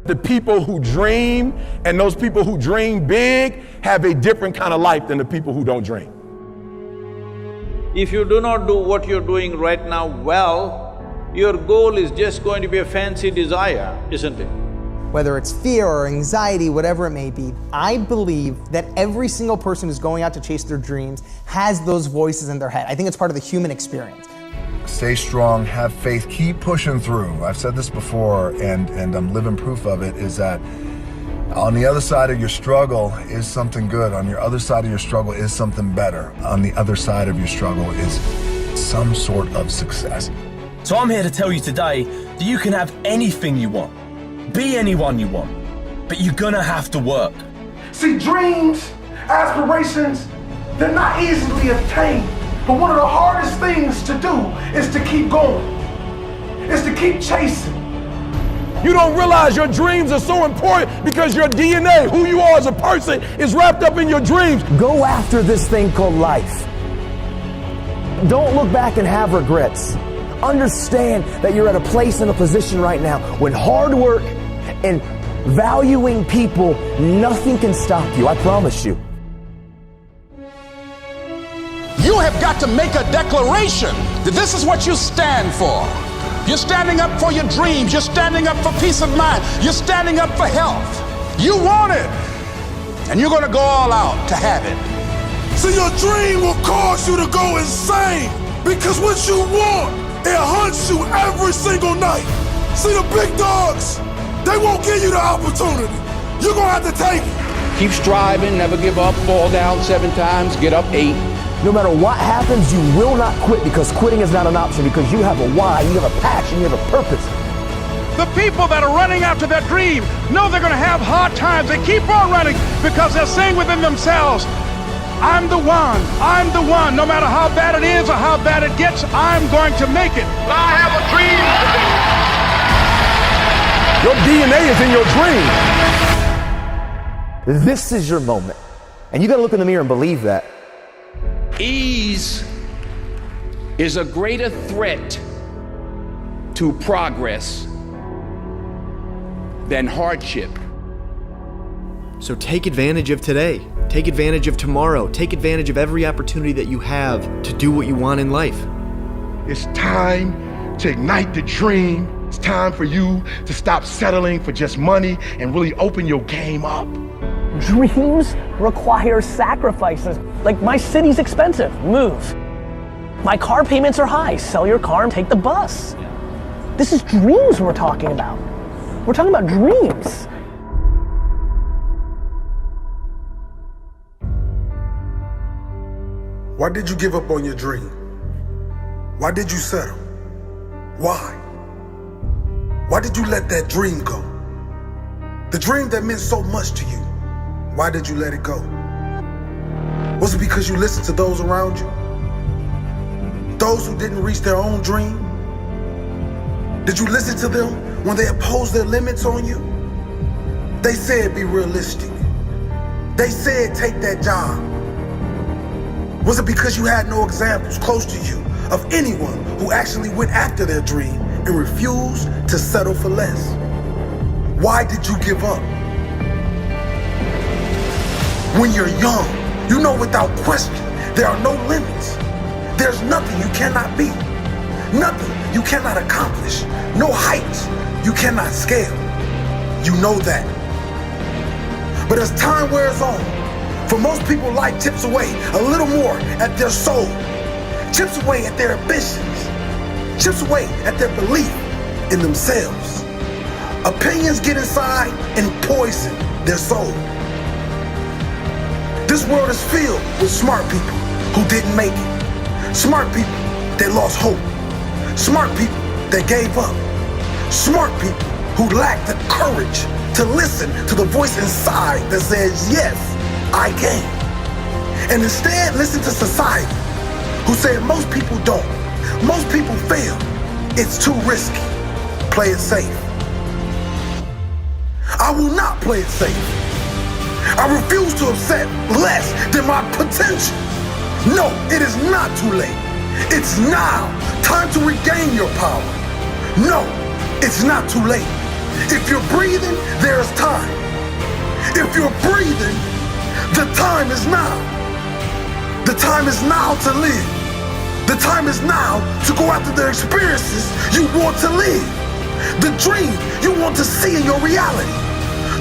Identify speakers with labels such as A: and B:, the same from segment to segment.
A: The people who dream and those people who dream big have a different kind of life than the people who don't dream.
B: If you do not do what you're doing right now well, your goal is just going to be a fancy desire, isn't it?
C: Whether it's fear or anxiety, whatever it may be, I believe that every single person who's going out to chase their dreams has those voices in their head. I think it's part of the human experience.
D: Stay strong, have faith, keep pushing through. I've said this before, and I'm living proof of it, is that on the other side of your struggle is something good. On your other side of your struggle is something better. On the other side of your struggle is some sort of success.
E: So I'm here to tell you today that you can have anything you want, be anyone you want, but you're gonna have to work.
F: See, dreams, aspirations, they're not easily obtained. But one of the hardest things to do is to keep going, is to keep chasing.
A: You don't realize your dreams are so important because your DNA, who you are as a person, is wrapped up in your dreams.
G: Go after this thing called life. Don't look back and have regrets. Understand that you're at a place and a position right now when hard work and valuing people, nothing can stop you, I promise you.
H: You have got to make a declaration that this is what you stand for. You're standing up for your dreams. You're standing up for peace of mind. You're standing up for health. You want it, and you're going to go all out to have it.
F: See, your dream will cause you to go insane because what you want, it hunts you every single night. See, the big dogs, they won't give you the opportunity. You're going to have to take it.
I: Keep striving, never give up, fall down 7 times, get up 8.
G: No matter what happens, you will not quit, because quitting is not an option, because you have a why, you have a passion, you have a purpose.
H: The people that are running after their dream know they're going to have hard times. They keep on running because they're saying within themselves, I'm the one, I'm the one. No matter how bad it is or how bad it gets, I'm going to make it. I have a dream today.
A: Your DNA is in your dream.
G: This is your moment. And you gotta look in the mirror and believe that.
I: Ease is a greater threat to progress than hardship.
J: So take advantage of today. Take advantage of tomorrow. Take advantage of every opportunity that you have to do what you want in life.
F: It's time to ignite the dream. It's time for you to stop settling for just money and really open your game up.
K: Dreams require sacrifices. Like, my city's expensive, move. My car payments are high, sell your car and take the bus. This is dreams we're talking about. We're talking about dreams.
F: Why did you give up on your dream? Why did you settle? Why? Why did you let that dream go? The dream that meant so much to you, why did you let it go? Was it because you listened to those around you? Those who didn't reach their own dream? Did you listen to them when they imposed their limits on you? They said be realistic. They said take that job. Was it because you had no examples close to you of anyone who actually went after their dream and refused to settle for less? Why did you give up? When you're young, you know without question, there are no limits. There's nothing you cannot be. Nothing you cannot accomplish. No heights you cannot scale. You know that. But as time wears on, for most people, life chips away a little more at their soul, chips away at their ambitions, chips away at their belief in themselves. Opinions get inside and poison their soul. This world is filled with smart people who didn't make it. Smart people that lost hope. Smart people that gave up. Smart people who lacked the courage to listen to the voice inside that says, yes, I can. And instead listen to society, who said most people don't. Most people fail. It's too risky. Play it safe. I will not play it safe. I refuse to accept less than my potential. No, it is not too late. It's now. Time to regain your power. No, it's not too late. If you're breathing, there's time. If you're breathing, the time is now. The time is now to live. The time is now to go after the experiences you want to live. The dream you want to see in your reality.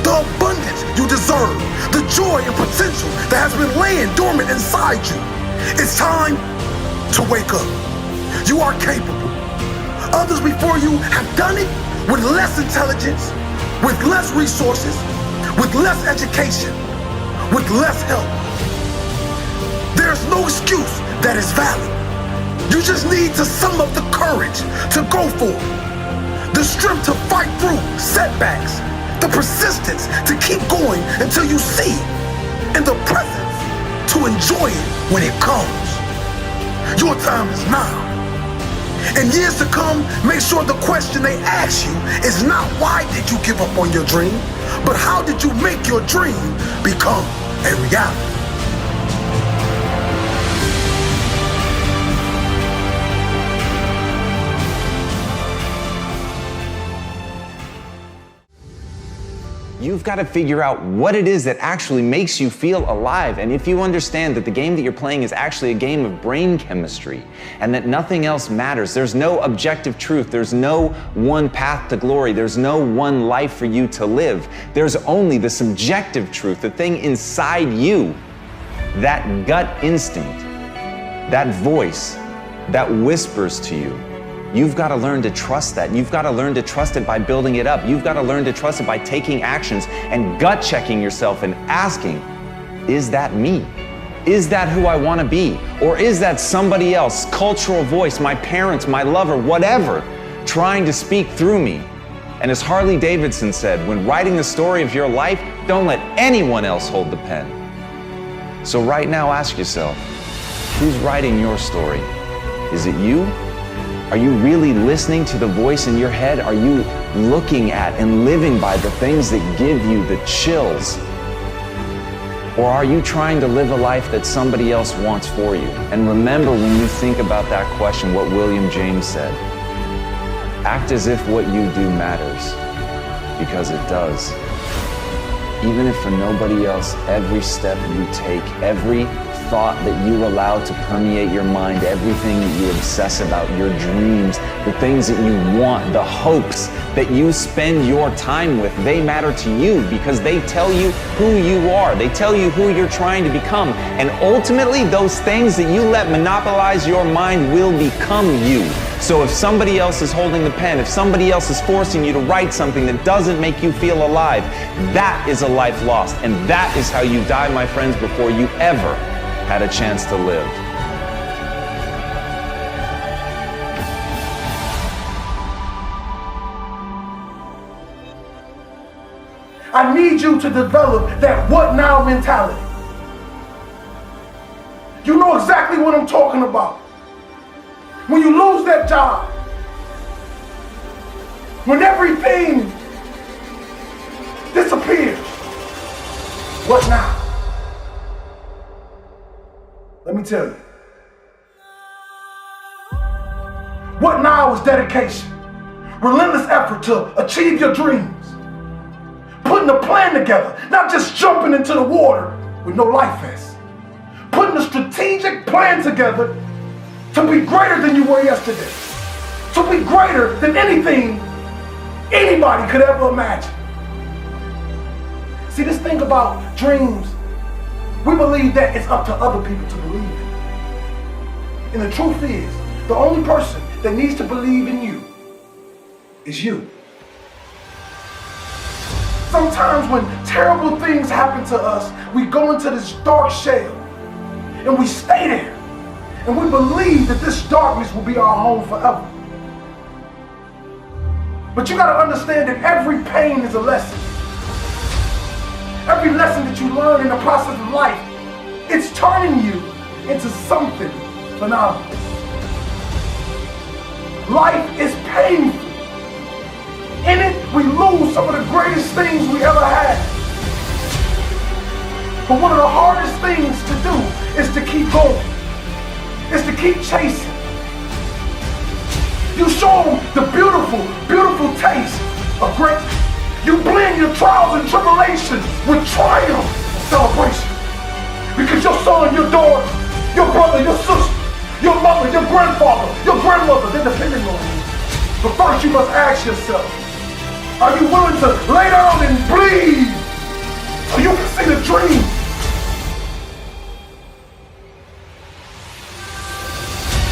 F: The abundance you deserve. The joy and potential that has been laying dormant inside you. It's time to wake up. You are capable. Others before you have done it with less intelligence, with less resources, with less education, with less help. There's no excuse that is valid. You just need to sum up the courage to go for it, the strength to fight through setbacks, the persistence to keep going until you see it, and the presence to enjoy it when it comes. Your time is now. In years to come, make sure the question they ask you is not why did you give up on your dream, but how did you make your dream become a reality?
L: You've got to figure out what it is that actually makes you feel alive. And if you understand that the game that you're playing is actually a game of brain chemistry and that nothing else matters, there's no objective truth, there's no one path to glory, there's no one life for you to live. There's only the subjective truth, the thing inside you, that gut instinct, that voice that whispers to you. You've got to learn to trust that. You've got to learn to trust it by building it up. You've got to learn to trust it by taking actions and gut checking yourself and asking, is that me? Is that who I want to be? Or is that somebody else, cultural voice, my parents, my lover, whatever, trying to speak through me? And as Harley Davidson said, when writing the story of your life, don't let anyone else hold the pen. So right now, ask yourself, who's writing your story? Is it you? Are you really listening to the voice in your head? Are you looking at and living by the things that give you the chills? Or are you trying to live a life that somebody else wants for you? And remember, when you think about that question, what William James said, act as if what you do matters, because it does. Even if for nobody else, every step you take, every thought that you allow to permeate your mind, everything that you obsess about, your dreams, the things that you want, the hopes that you spend your time with, they matter to you because they tell you who you are. They tell you who you're trying to become. And ultimately, those things that you let monopolize your mind will become you. So if somebody else is holding the pen, if somebody else is forcing you to write something that doesn't make you feel alive, that is a life lost. And that is how you die, my friends, before you ever had a chance to live.
F: I need you to develop that what now mentality. You know exactly what I'm talking about. When you lose that job, when everything disappears, what now? Let me tell you. What now is dedication, relentless effort to achieve your dreams, putting a plan together, not just jumping into the water with no life vest, putting a strategic plan together to be greater than you were yesterday, to be greater than anything anybody could ever imagine. See, this thing about dreams, we believe that it's up to other people to believe in. And the truth is, the only person that needs to believe in you is you. Sometimes when terrible things happen to us, we go into this dark shell and we stay there. And we believe that this darkness will be our home forever. But you gotta understand that every pain is a lesson. Every lesson that you learn in the process of life, it's turning you into something phenomenal. Life is painful. In it, we lose some of the greatest things we ever had. But one of the hardest things to do is to keep going. Is to keep chasing. You show them the beautiful, beautiful taste of greatness. You blend your trials and tribulations with triumph and celebration. Because your son, your daughter, your brother, your sister, your mother, your grandfather, your grandmother, they're depending on you. But first you must ask yourself, are you willing to lay down and bleed so you can see the dream?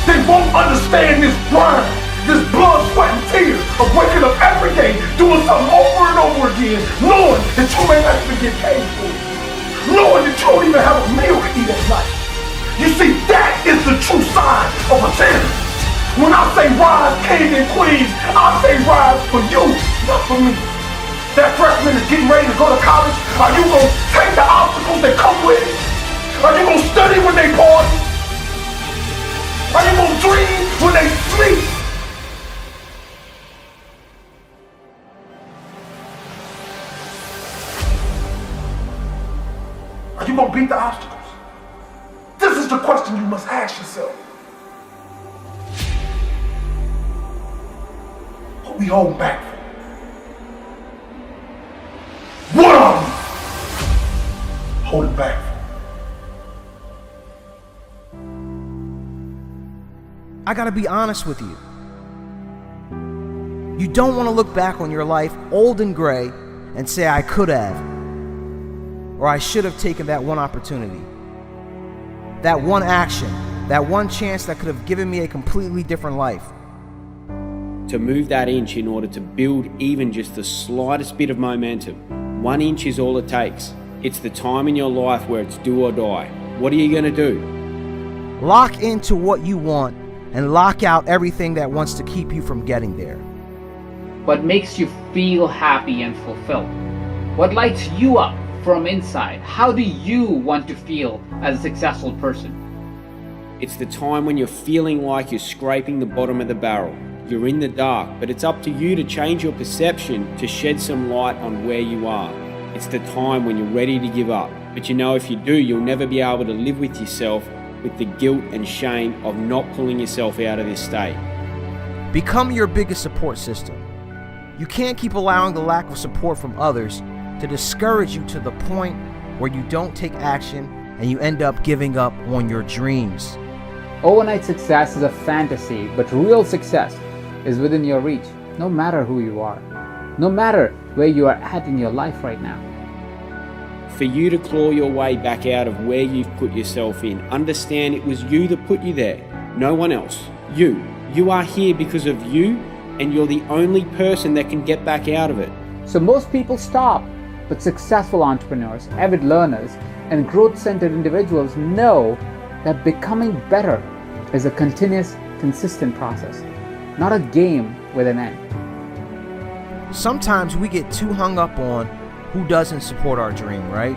F: They won't understand this grind, this blood, sweat, and tears of waking up every day, doing something over and over again, knowing that you may not even get paid for it, knowing that you don't even have a meal to eat at night. You see, that is the true sign of a champion. When I say rise, kings and queens, I say rise for you, not for me. That freshman is getting ready to go to college. Are you going to take the obstacles that come with it? Are you going to study when they party? Are you going to dream when they sleep? Are you going to beat the obstacles? This is the question you must ask yourself. What we hold back from? What are we holding back from?
M: I gotta be honest with you. You don't want to look back on your life old and gray and say, I could have, or I should have taken that one opportunity, that one action, that one chance that could have given me a completely different life.
N: To move that inch in order to build even just the slightest bit of momentum, 1 inch is all it takes. It's the time in your life where it's do or die. What are you going to do?
M: Lock into what you want and lock out everything that wants to keep you from getting there.
O: What makes you feel happy and fulfilled? What lights you up from inside? How do you want to feel as a successful person?
N: It's the time when you're feeling like you're scraping the bottom of the barrel. You're in the dark, but it's up to you to change your perception to shed some light on where you are. It's the time when you're ready to give up. But you know, if you do, you'll never be able to live with yourself with the guilt and shame of not pulling yourself out of this state.
M: Become your biggest support system. You can't keep allowing the lack of support from others to discourage you to the point where you don't take action and you end up giving up on your dreams.
O: Overnight success is a fantasy, but real success is within your reach, no matter who you are, no matter where you are at in your life right now.
N: For you to claw your way back out of where you've put yourself in, understand it was you that put you there, no one else. You. You are here because of you, and you're the only person that can get back out of it.
O: So most people stop, but successful entrepreneurs, avid learners, and growth-centered individuals know that becoming better is a continuous, consistent process, not a game with an end.
M: Sometimes we get too hung up on who doesn't support our dream, right?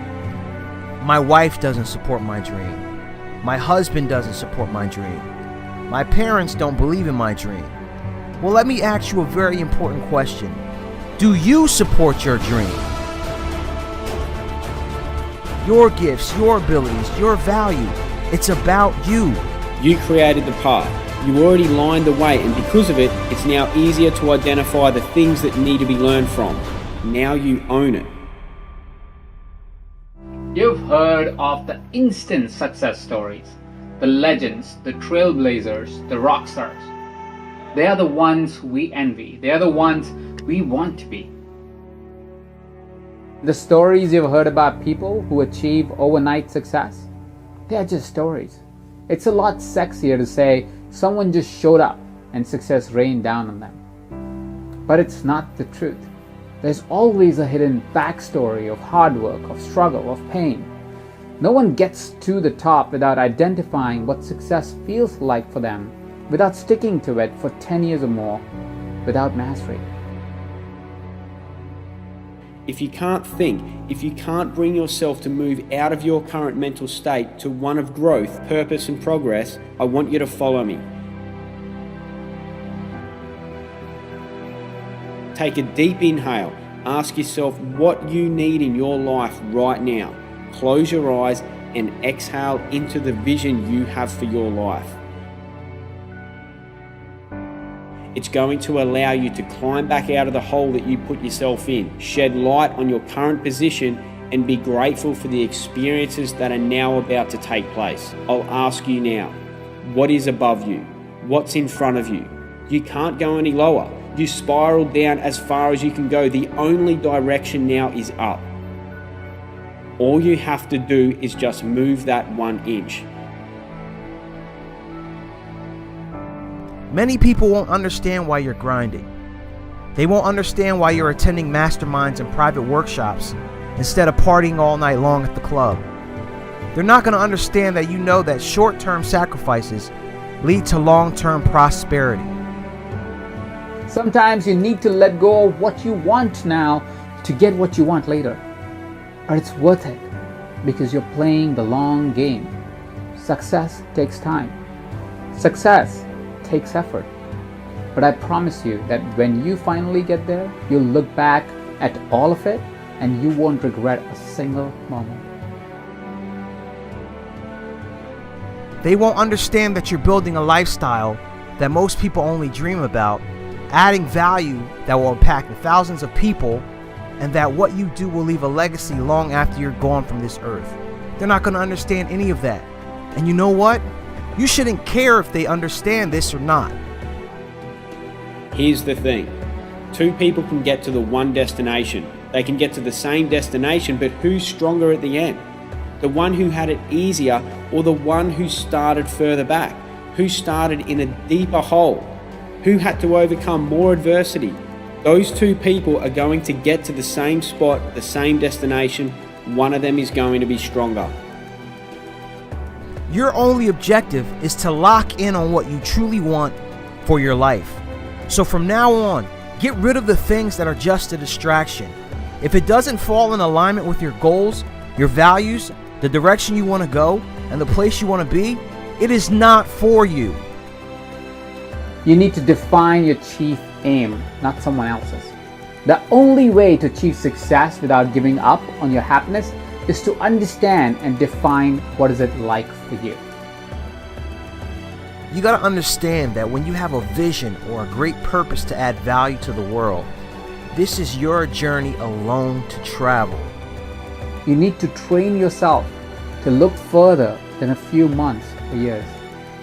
M: My wife doesn't support my dream. My husband doesn't support my dream. My parents don't believe in my dream. Well, let me ask you a very important question. Do you support your dream? Your gifts, your abilities, your value. It's about you.
N: You created the path. You already lined the way, and because of it, it's now easier to identify the things that need to be learned from. Now you own it.
O: You've heard of the instant success stories, the legends, the trailblazers, the rock stars. They are the ones we envy. They are the ones we want to be. The stories you've heard about people who achieve overnight success, they are just stories. It's a lot sexier to say someone just showed up and success rained down on them. But it's not the truth. There's always a hidden backstory of hard work, of struggle, of pain. No one gets to the top without identifying what success feels like for them, without sticking to it for 10 years or more, without mastery.
N: If you can't think, if you can't bring yourself to move out of your current mental state to one of growth, purpose, and progress, I want you to follow me. Take a deep inhale. Ask yourself what you need in your life right now. Close your eyes and exhale into the vision you have for your life. It's going to allow you to climb back out of the hole that you put yourself in, shed light on your current position, and be grateful for the experiences that are now about to take place. I'll ask you now, what is above you? What's in front of you? You can't go any lower. You spiraled down as far as you can go. The only direction now is up. All you have to do is just move that 1 inch.
M: Many people won't understand why you're grinding. They won't understand why you're attending masterminds and private workshops instead of partying all night long at the club. They're not going to understand that you know that short-term sacrifices lead to long-term prosperity.
O: Sometimes you need to let go of what you want now to get what you want later. But it's worth it because you're playing the long game. Success takes time. Success takes effort. But I promise you that when you finally get there, you'll look back at all of it and you won't regret a single moment.
M: They won't understand that you're building a lifestyle that most people only dream about, adding value that will impact thousands of people, and that what you do will leave a legacy long after you're gone from this earth. They're not going to understand any of that. And you know what? You shouldn't care if they understand this or not.
N: Here's the thing. 2 people can get to the one destination. They can get to the same destination, but who's stronger at the end? The one who had it easier or the one who started further back? Who started in a deeper hole? Who had to overcome more adversity? Those 2 people are going to get to the same spot, the same destination. One of them is going to be stronger.
M: Your only objective is to lock in on what you truly want for your life. So from now on, get rid of the things that are just a distraction. If it doesn't fall in alignment with your goals, your values, the direction you want to go, and the place you want to be, it is not for you.
O: You need to define your chief aim, not someone else's. The only way to achieve success without giving up on your happiness is to understand and define what is it like for you.
M: You got to understand that when you have a vision or a great purpose to add value to the world, this is your journey alone to travel.
O: You need to train yourself to look further than a few months or years.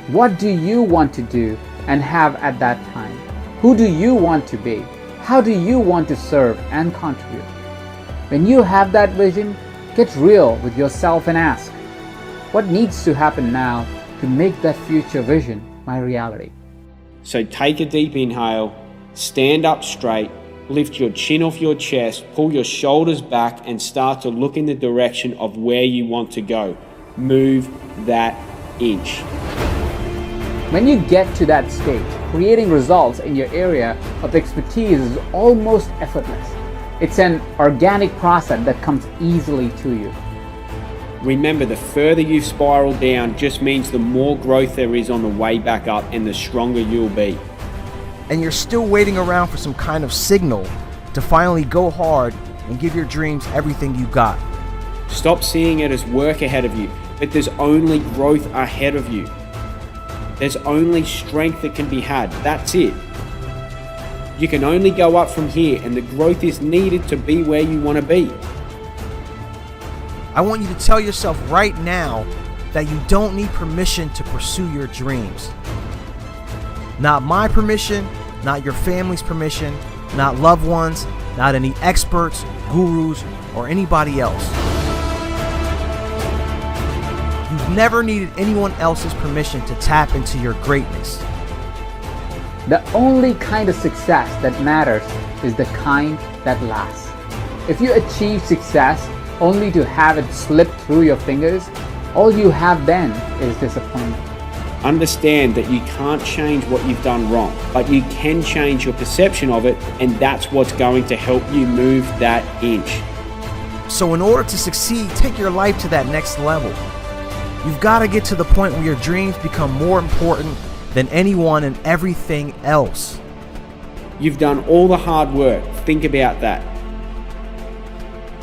O: What do you want to do and have at that time? Who do you want to be? How do you want to serve and contribute? When you have that vision, get real with yourself and ask, what needs to happen now to make that future vision my reality?
N: So take a deep inhale, stand up straight, lift your chin off your chest, pull your shoulders back and start to look in the direction of where you want to go. Move that inch.
O: When you get to that stage, creating results in your area of expertise is almost effortless. It's an organic process that comes easily to you.
N: Remember, the further you've spiraled down just means the more growth there is on the way back up and the stronger you'll be.
M: And you're still waiting around for some kind of signal to finally go hard and give your dreams everything you got.
N: Stop seeing it as work ahead of you, but there's only growth ahead of you. There's only strength that can be had. That's it. You can only go up from here, and the growth is needed to be where you want to be.
M: I want you to tell yourself right now that you don't need permission to pursue your dreams. Not my permission, not your family's permission, not loved ones, not any experts, gurus, or anybody else. You've never needed anyone else's permission to tap into your greatness.
O: The only kind of success that matters is the kind that lasts. If you achieve success only to have it slip through your fingers, all you have then is disappointment.
N: Understand that you can't change what you've done wrong, but you can change your perception of it, and that's what's going to help you move that inch.
M: So in order to succeed, take your life to that next level. You've got to get to the point where your dreams become more important than anyone and everything else.
N: You've done all the hard work. Think about that.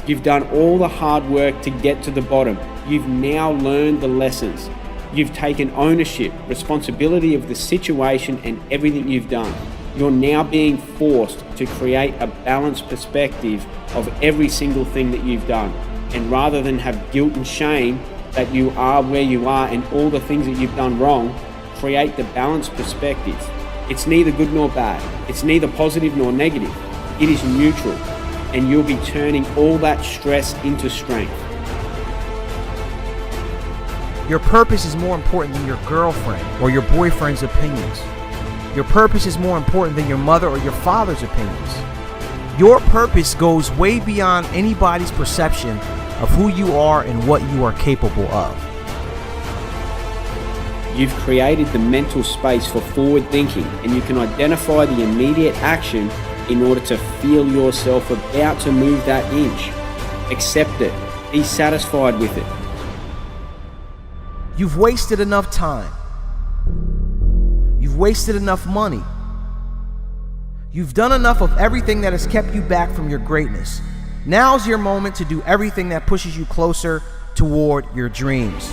N: You've done all the hard work to get to the bottom. You've now learned the lessons. You've taken ownership, responsibility of the situation and everything you've done. You're now being forced to create a balanced perspective of every single thing that you've done. And rather than have guilt and shame that you are where you are and all the things that you've done wrong, create the balanced perspective. It's neither good nor bad. It's neither positive nor negative. It is neutral. And you'll be turning all that stress into strength.
M: Your purpose is more important than your girlfriend or your boyfriend's opinions. Your purpose is more important than your mother or your father's opinions. Your purpose goes way beyond anybody's perception of who you are and what you are capable of.
N: You've created the mental space for forward thinking, and you can identify the immediate action in order to feel yourself about to move that inch. Accept it. Be satisfied with it.
M: You've wasted enough time. You've wasted enough money. You've done enough of everything that has kept you back from your greatness. Now's your moment to do everything that pushes you closer toward your dreams.